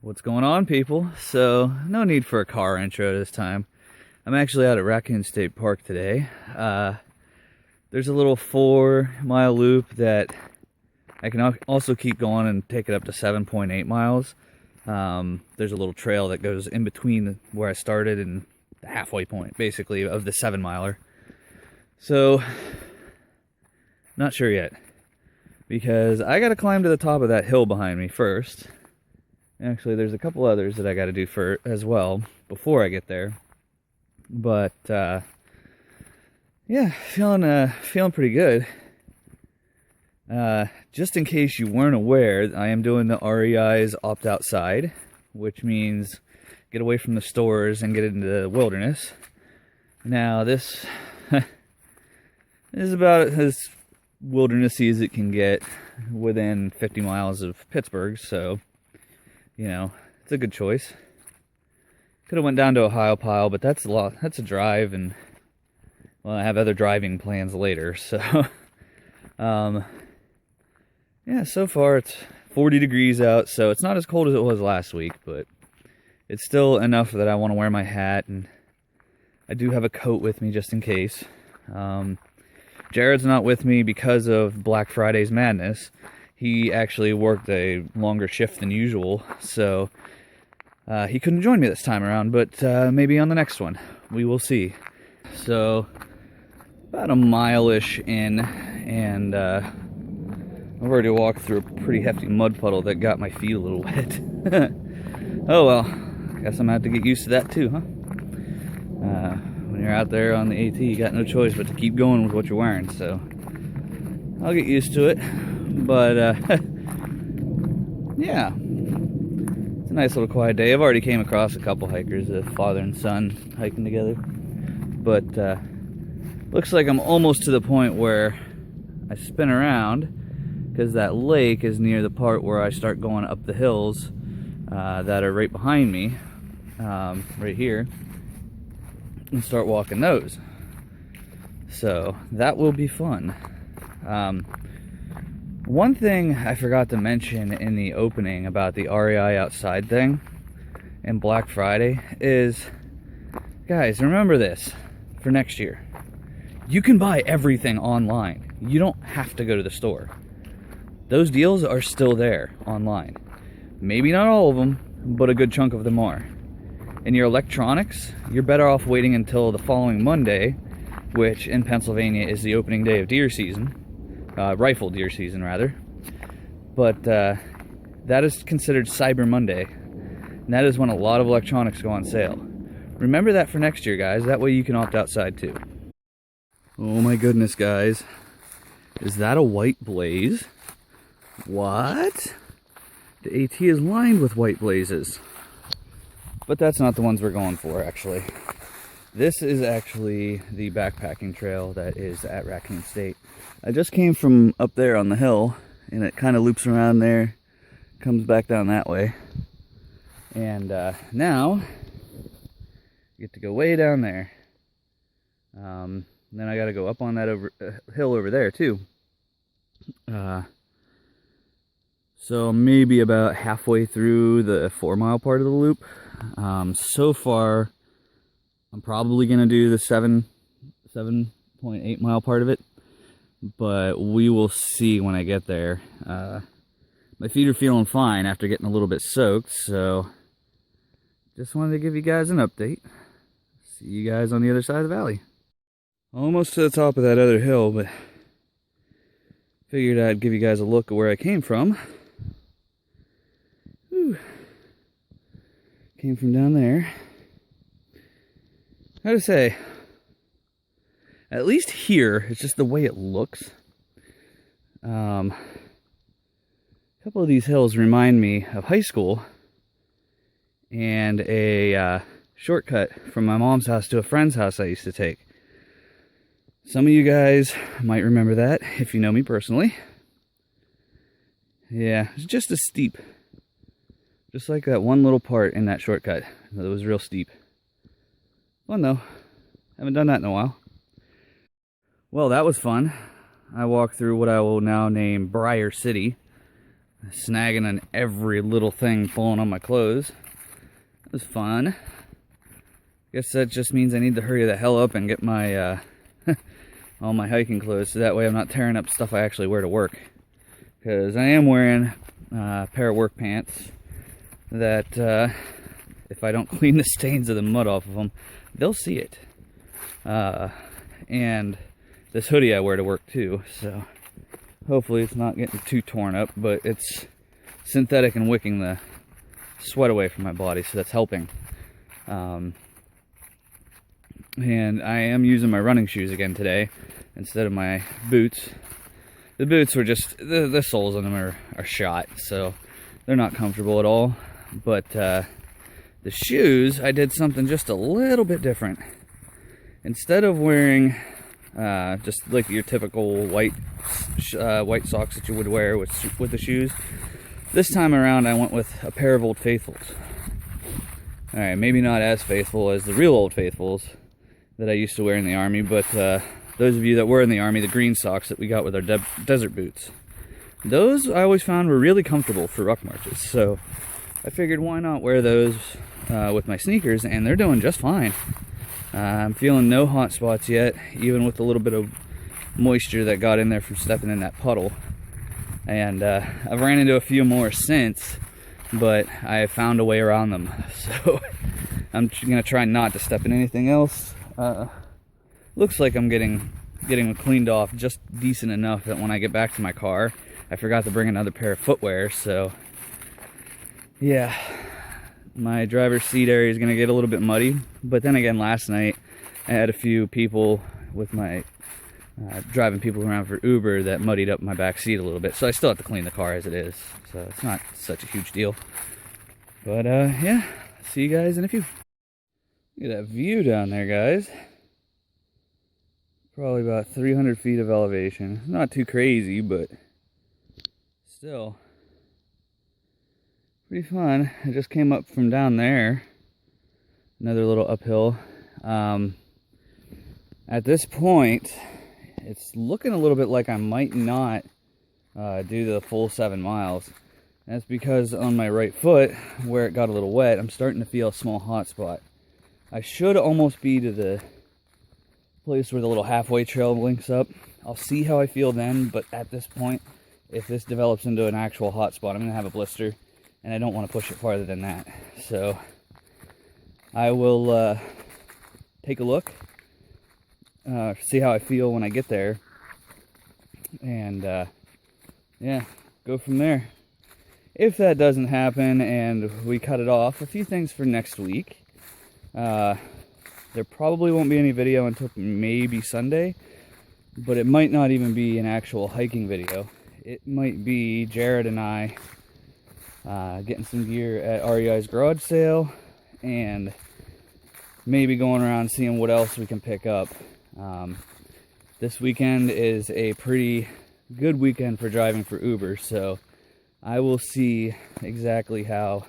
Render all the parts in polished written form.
What's going on, people? So, no need for a car intro this time. I'm actually out at Raccoon State Park today. There's a little 4-mile loop that I can also keep going and take it up to 7.8 miles. There's a little trail that goes in between where I started and the halfway point, basically, of the 7-miler. So, not sure yet, because I gotta climb to the top of that hill behind me first. Actually, there's a couple others that I got to do as well before I get there. But yeah, feeling pretty good. Just in case you weren't aware, I am doing the REI'S opt outside, which means get away from the stores and get into the wilderness. Now, this is about as wildernessy as it can get within 50 miles of Pittsburgh, so you know, it's a good choice. Could have went down to Ohio, but that's a lot. That's a drive, and well, I have other driving plans later. So, yeah. So far, it's 40 degrees out, so it's not as cold as it was last week, but it's still enough that I want to wear my hat, and I do have a coat with me just in case. Jared's not with me because of Black Friday's madness. He actually worked a longer shift than usual, so he couldn't join me this time around, but maybe on the next one. We will see. So, about a mile-ish in, and I've already walked through a pretty hefty mud puddle that got my feet a little wet. Oh well, guess I'm going to have to get used to that too, huh? When you're out there on the AT, you got no choice but to keep going with what you're wearing, so I'll get used to it. But yeah, it's a nice little quiet day. I've already came across a couple hikers, a father and son hiking together, but looks like I'm almost to the point where I spin around, because that lake is near the part where I start going up the hills that are right behind me, right here, and start walking those. So that will be fun. One thing I forgot to mention in the opening about the REI outside thing and Black Friday is, guys, remember this for next year. You can buy everything online. You don't have to go to the store. Those deals are still there online. Maybe not all of them, but a good chunk of them are. And your electronics, you're better off waiting until the following Monday, which in Pennsylvania is the opening day of deer season. Rifle deer season, rather. But that is considered Cyber Monday. And that is when a lot of electronics go on sale. Remember that for next year, guys. That way you can opt outside, too. Oh my goodness, guys. Is that a white blaze? What? The AT is lined with white blazes. But that's not the ones we're going for, actually. This is actually the backpacking trail that is at Raccoon State. I just came from up there on the hill, and it kind of loops around there, comes back down that way. And now, you get to go way down there. Then I got to go up on that hill over there, too. So maybe about halfway through the 4-mile part of the loop. So far, I'm probably going to do the 7.8 mile part of it, but we will see when I get there. My feet are feeling fine after getting a little bit soaked, so just wanted to give you guys an update. See you guys on the other side of the valley. Almost to the top of that other hill, but figured I'd give you guys a look at where I came from. Whew. Came from down there. How to say, at least here, it's just the way it looks. A couple of these hills remind me of high school and a shortcut from my mom's house to a friend's house I used to take. Some of you guys might remember that if you know me personally. Yeah, it's just as steep. Just like that one little part in that shortcut that was real steep. Fun though. Haven't done that in a while. Well, that was fun. I walked through what I will now name Briar City. snagging on every little thing falling on my clothes. It was fun. Guess that just means I need to hurry the hell up and get my all my hiking clothes, so that way I'm not tearing up stuff I actually wear to work. Because I am wearing a pair of work pants that if I don't clean the stains of the mud off of them, they'll see it. And this hoodie I wear to work too, so hopefully it's not getting too torn up, but it's synthetic and wicking the sweat away from my body, so that's helping. And I am using my running shoes again today instead of my boots. The boots were just, the soles on them are shot, so they're not comfortable at all. But the shoes, I did something just a little bit different. Instead of wearing just like your typical white socks that you would wear with the shoes, this time around I went with a pair of Old Faithfuls. Alright, maybe not as faithful as the real Old Faithfuls that I used to wear in the Army, but those of you that were in the Army, the green socks that we got with our desert boots, those I always found were really comfortable for ruck marches, so I figured why not wear those with my sneakers, and they're doing just fine. I'm feeling no hot spots yet, even with a little bit of moisture that got in there from stepping in that puddle. And I've ran into a few more since, but I have found a way around them. So I'm gonna try not to step in anything else. Looks like I'm getting them cleaned off just decent enough that when I get back to my car, I forgot to bring another pair of footwear. So yeah, my driver's seat area is gonna get a little bit muddy. But then again, last night I had a few people with my driving people around for Uber that muddied up my back seat a little bit, so I still have to clean the car as it is, so it's not such a huge deal. But yeah, see you guys in a few. Look at that view down there, guys. Probably about 300 feet of elevation. Not too crazy, but still pretty fun. I just came up from down there, another little uphill. At this point, it's looking a little bit like I might not do the full 7 miles. That's because on my right foot, where it got a little wet, I'm starting to feel a small hot spot. I should almost be to the place where the little halfway trail links up. I'll see how I feel then, but at this point, if this develops into an actual hot spot, I'm going to have a blister, and I don't want to push it farther than that. So I will take a look, see how I feel when I get there, and yeah, go from there. If that doesn't happen and we cut it off, a few things for next week. There probably won't be any video until maybe Sunday, but it might not even be an actual hiking video. It might be Jared and I getting some gear at REI'S garage sale, and maybe going around seeing what else we can pick up. This weekend is a pretty good weekend for driving for Uber, so I will see exactly how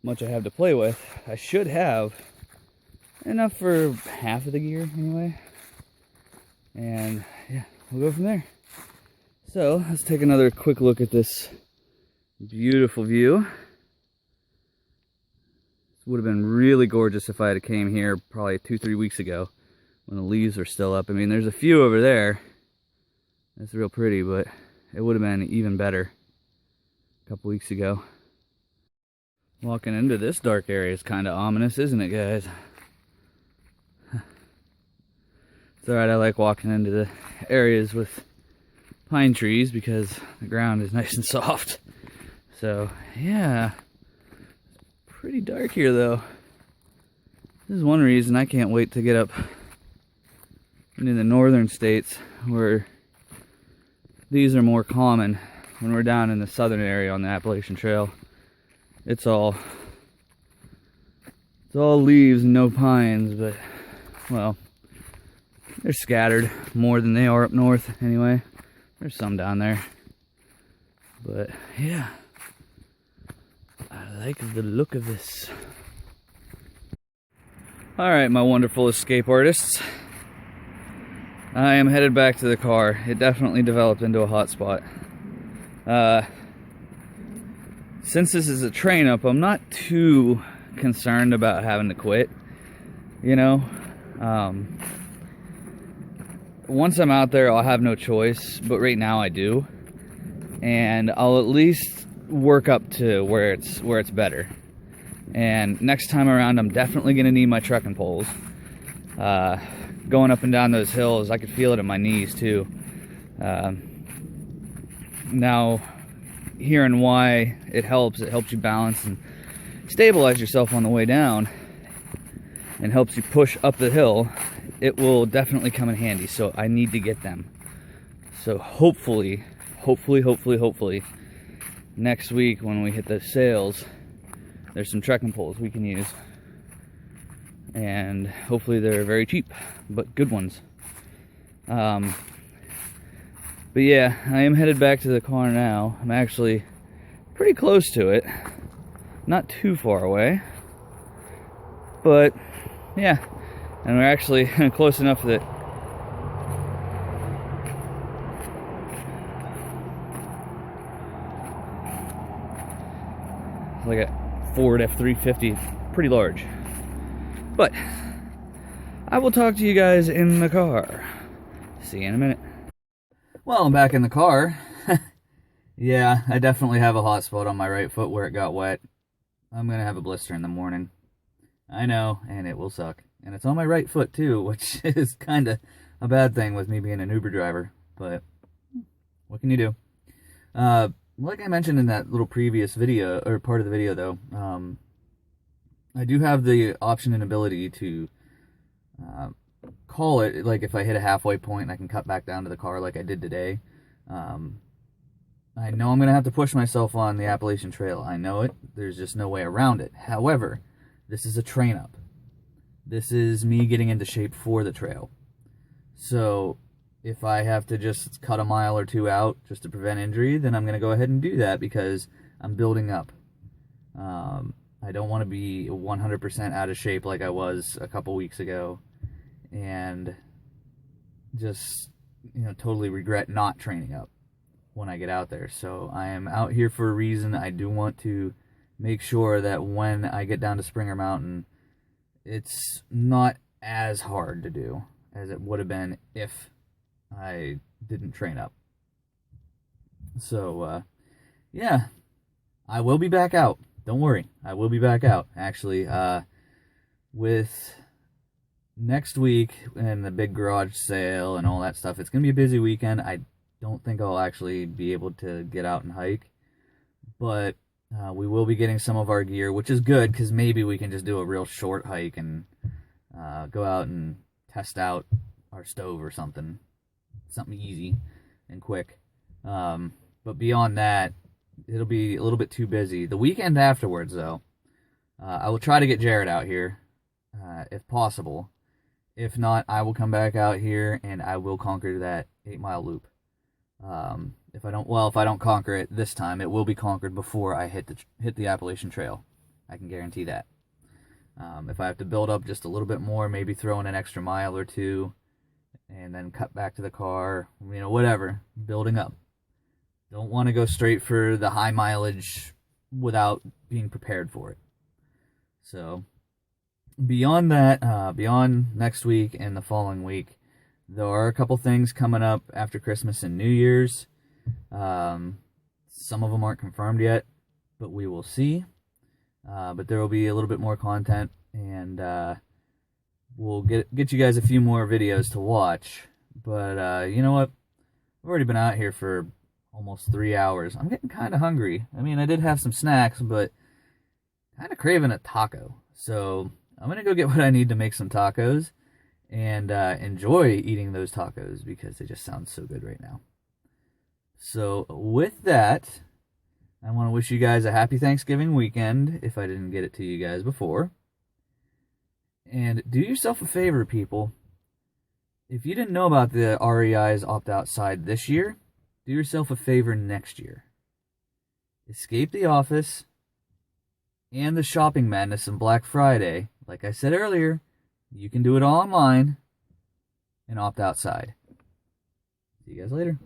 much I have to play with. I should have enough for half of the gear anyway, and yeah, we'll go from there. So let's take another quick look at this beautiful view. This would have been really gorgeous if I had came here probably 2-3 weeks ago when the leaves are still up. I mean, there's a few over there that's real pretty, but it would have been even better a couple weeks ago. Walking into this dark area is kind of ominous, isn't it, guys? It's alright, I like walking into the areas with pine trees because the ground is nice and soft. So, yeah. It's pretty dark here, though. This is one reason I can't wait to get up into the northern states where these are more common. When we're down in the southern area on the Appalachian Trail, it's all leaves and no pines, but, well, they're scattered more than they are up north anyway. There's some down there, but yeah, I like the look of this. Alright, my wonderful escape artists, I am headed back to the car. It definitely developed into a hot spot. since this is a train up, I'm not too concerned about having to quit, you know. Once I'm out there, I'll have no choice, but right now I do, and I'll at least work up to where it's better. And next time around, I'm definitely gonna need my trekking poles. Going up and down those hills, I could feel it in my knees too. Now, hearing why it helps you balance and stabilize yourself on the way down, and helps you push up the hill. It will definitely come in handy, so I need to get them. So hopefully, next week when we hit those sales, there's some trekking poles we can use. And hopefully they're very cheap, but good ones. But yeah, I am headed back to the car now. I'm actually pretty close to it. Not too far away. But yeah, and we're actually close enough that like a Ford F-350, pretty large. But I will talk to you guys in the car. See you in a minute. Well, I'm back in the car. Yeah, I definitely have a hot spot on my right foot where it got wet. I'm gonna have a blister in the morning. I know, and it will suck. And it's on my right foot too, which is kind of a bad thing with me being an Uber driver. But what can you do? Like I mentioned in that little previous video, or part of the video though, I do have the option and ability to call it, like if I hit a halfway point and I can cut back down to the car like I did today. I know I'm going to have to push myself on the Appalachian Trail. I know it. There's just no way around it. However, this is a train up. This is me getting into shape for the trail. So if I have to just cut a mile or two out just to prevent injury, then I'm going to go ahead and do that because I'm building up. I don't want to be 100% out of shape like I was a couple weeks ago and just, totally regret not training up when I get out there. So I am out here for a reason. I do want to make sure that when I get down to Springer Mountain, it's not as hard to do as it would have been if I didn't train up. So, yeah, I will be back out. Don't worry, I will be back out. Actually, with next week and the big garage sale and all that stuff, it's going to be a busy weekend. I don't think I'll actually be able to get out and hike, but we will be getting some of our gear, which is good because maybe we can just do a real short hike and go out and test out our stove or something easy and quick. But beyond that, it'll be a little bit too busy. The weekend afterwards, though, I will try to get Jared out here if possible. If not, I will come back out here and I will conquer that 8-mile loop. If I don't conquer it this time, it will be conquered before I hit the Appalachian Trail. I can guarantee that. If I have to build up just a little bit more, maybe throw in an extra mile or two, and then cut back to the car, whatever, building up. Don't want to go straight for the high mileage without being prepared for it. So, beyond that, beyond next week and the following week, there are a couple things coming up after Christmas and New Year's. Some of them aren't confirmed yet, but we will see. But there will be a little bit more content, and we'll get you guys a few more videos to watch. But you know what? I've already been out here for almost 3 hours. I'm getting kind of hungry. I mean, I did have some snacks, but kind of craving a taco. So I'm going to go get what I need to make some tacos and enjoy eating those tacos because they just sound so good right now. So with that, I want to wish you guys a happy Thanksgiving weekend if I didn't get it to you guys before. And do yourself a favor, people. If you didn't know about the REI'S Opt Outside this year, do yourself a favor next year. Escape the office and the shopping madness on Black Friday. Like I said earlier, you can do it all online and opt outside. See you guys later.